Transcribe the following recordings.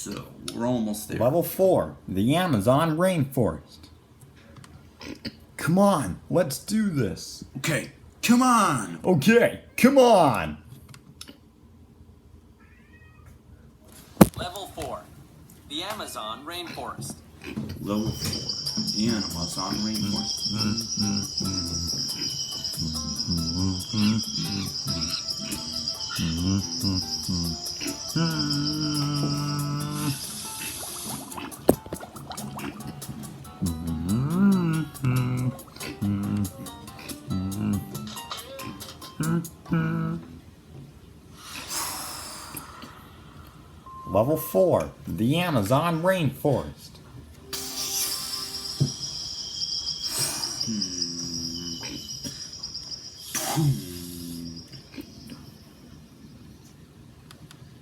So, we're almost there. Level 4, the Amazon Rainforest. Come on, let's do this. Okay, come on! Okay, come on! Level 4, the Amazon Rainforest. Level 4, the Amazon Rainforest. Level 4, the Amazon Rainforest.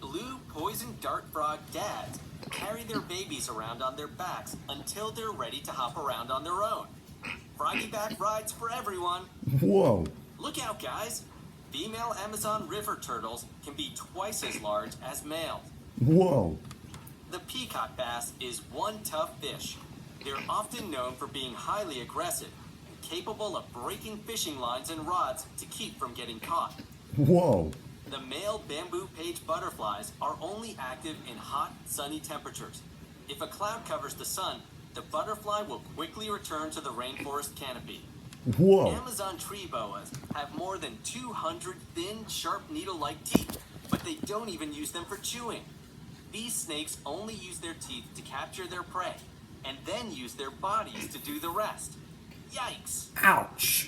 Blue poison dart frog dads carry their babies around on their backs until they're ready to hop around on their own. Froggy back rides for everyone. Whoa. Look out, guys. Female Amazon river turtles can be twice as large as males. Whoa. The peacock bass is one tough fish. They're often known for being highly aggressive and capable of breaking fishing lines and rods to keep from getting caught. Whoa. The male bamboo page butterflies are only active in hot, sunny temperatures. If a cloud covers the sun, the butterfly will quickly return to the rainforest canopy. Whoa. Amazon tree boas have more than 200 thin, sharp needle-like teeth, but they don't even use them for chewing. These snakes only use their teeth to capture their prey, and then use their bodies to do the rest. Yikes! Ouch.